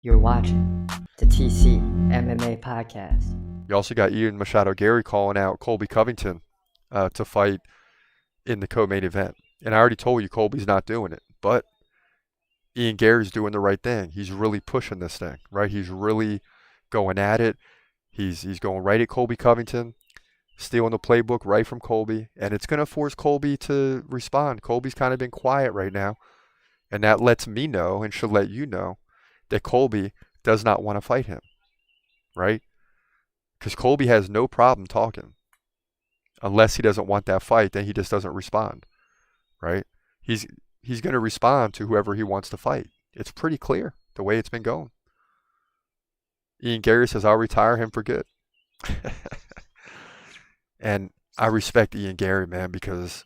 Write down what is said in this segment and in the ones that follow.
You're watching the TCMMA podcast. You also got Ian Garry calling out Colby Covington to fight in the co-main event. And I already told you Colby's not doing it, but Ian Garry's doing the right thing. He's really pushing this thing, right? He's really going at it. He's going right at Colby Covington, stealing the playbook right from Colby, and it's going to force Colby to respond. Colby's kind of been quiet right now, and that lets me know and should let you know that Colby does not want to fight him, right? Because Colby has no problem talking. Unless he doesn't want that fight, then he just doesn't respond, right? He's going to respond to whoever he wants to fight. It's pretty clear the way it's been going. Ian Garry says, I'll retire him for good. And I respect Ian Garry, man, because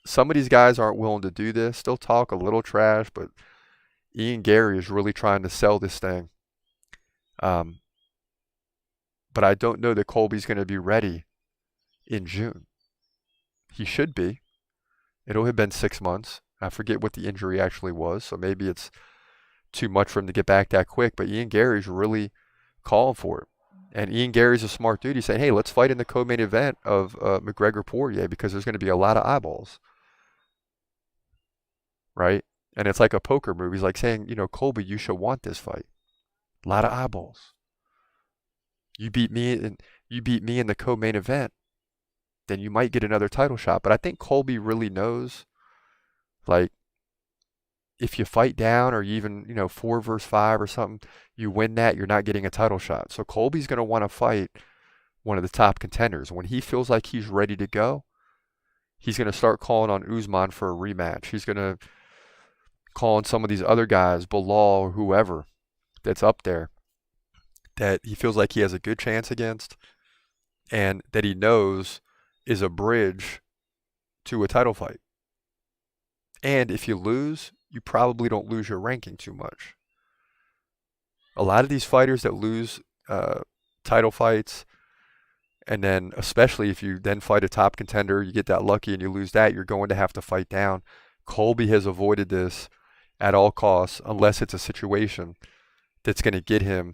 some of these guys aren't willing to do this. Still talk a little trash, but Ian Garry is really trying to sell this thing. But I don't know that Colby's going to be ready in June. He should be. It'll have been 6 months. I forget what the injury actually was, so maybe it's too much for him to get back that quick, but Ian Garry's really calling for it. And Ian Garry's a smart dude. He's saying, hey, let's fight in the co-main event of McGregor-Poirier because there's going to be a lot of eyeballs, right? And it's like a poker move. He's like saying, Colby, you should want this fight. A lot of eyeballs. You beat me in the co-main event, then you might get another title shot. But I think Colby really knows, like, if you fight down or you even, 4 versus 5 or something, you win that, you're not getting a title shot. So Colby's going to want to fight one of the top contenders. When he feels like he's ready to go, he's going to start calling on Usman for a rematch. He's going to call on some of these other guys, Bilal or whoever that's up there, that he feels like he has a good chance against and that he knows is a bridge to a title fight. And if you lose, you probably don't lose your ranking too much. A lot of these fighters that lose title fights, and then especially if you then fight a top contender, you get that lucky and you lose that, you're going to have to fight down. Colby has avoided this at all costs unless it's a situation that's going to get him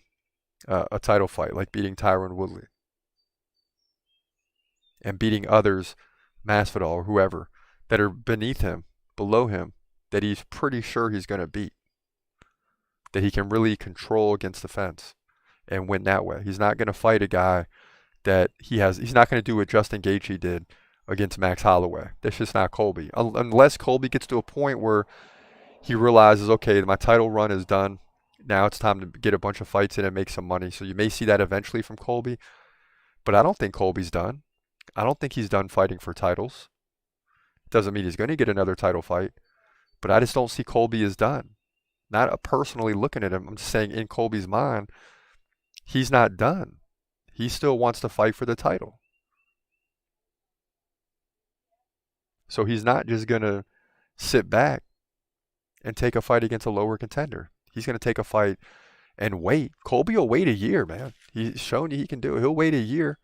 a title fight, like beating Tyron Woodley and beating others, Masvidal or whoever, that are beneath him, below him, that he's pretty sure he's going to beat, that he can really control against the fence and win that way. He's not going to fight a guy that he's not going to do what Justin Gaethje did against Max Holloway. That's just not Colby. Unless Colby gets to a point where he realizes, okay, my title run is done. Now it's time to get a bunch of fights in and make some money. So you may see that eventually from Colby. But I don't think Colby's done. I don't think he's done fighting for titles. Doesn't mean he's going to get another title fight. But I just don't see Colby as done. Not personally looking at him. I'm just saying in Colby's mind, he's not done. He still wants to fight for the title. So he's not just going to sit back and take a fight against a lower contender. He's going to take a fight and wait. Colby will wait a year, man. He's shown you he can do it. He'll wait a year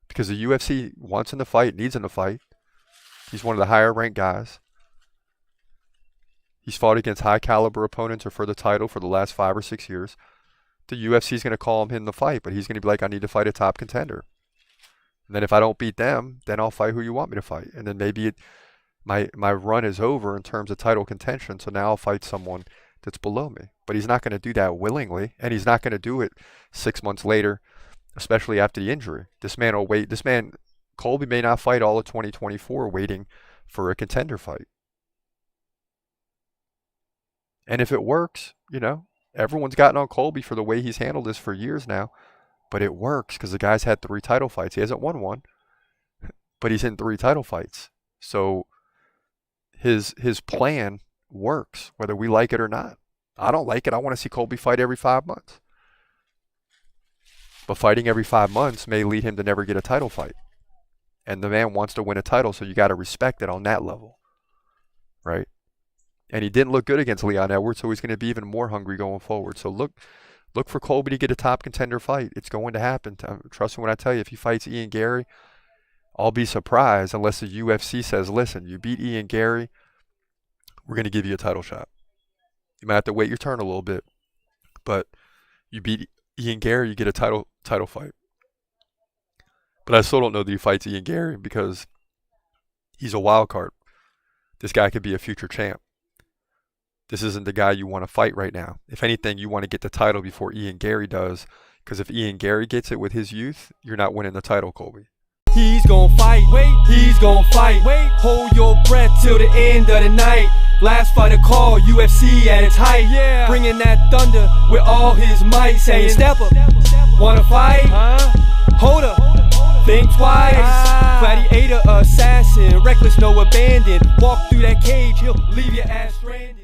because the UFC wants him to fight, needs him to fight. He's one of the higher ranked guys. He's fought against high caliber opponents or for the title for the last 5 or 6 years. The UFC is going to call him in the fight, but he's going to be like, I need to fight a top contender. And then if I don't beat them, then I'll fight who you want me to fight. And then maybe my run is over in terms of title contention, so now I'll fight someone that's below me. But he's not going to do that willingly, and he's not going to do it 6 months later, especially after the injury. This man will wait. Colby may not fight all of 2024 waiting for a contender fight. And if it works, everyone's gotten on Colby for the way he's handled this for years now. But it works because the guy's had 3 title fights. He hasn't won one, but he's in 3 title fights. So his plan works, whether we like it or not. I don't like it. I want to see Colby fight every 5 months. But fighting every 5 months may lead him to never get a title fight. And the man wants to win a title, so you got to respect it on that level, right? And he didn't look good against Leon Edwards, so he's going to be even more hungry going forward. So look for Colby to get a top contender fight. It's going to happen. Trust me when I tell you, if he fights Ian Garry, I'll be surprised unless the UFC says, listen, you beat Ian Garry, we're going to give you a title shot. You might have to wait your turn a little bit. but you beat Ian Garry, you get a title fight. But I still don't know that he fights Ian Garry because he's a wild card. This guy could be a future champ. This isn't the guy you want to fight right now. If anything, you want to get the title before Ian Garry does, because if Ian Garry gets it with his youth, you're not winning the title, Colby. He's gon' fight, he's gon' fight. Hold your breath till the end of the night. Last fighter call, UFC at its height. Bringing that thunder with all his might. Saying, step up, wanna fight? Hold up, think twice. Gladiator, assassin, reckless, no abandon. Walk through that cage, he'll leave your ass stranded.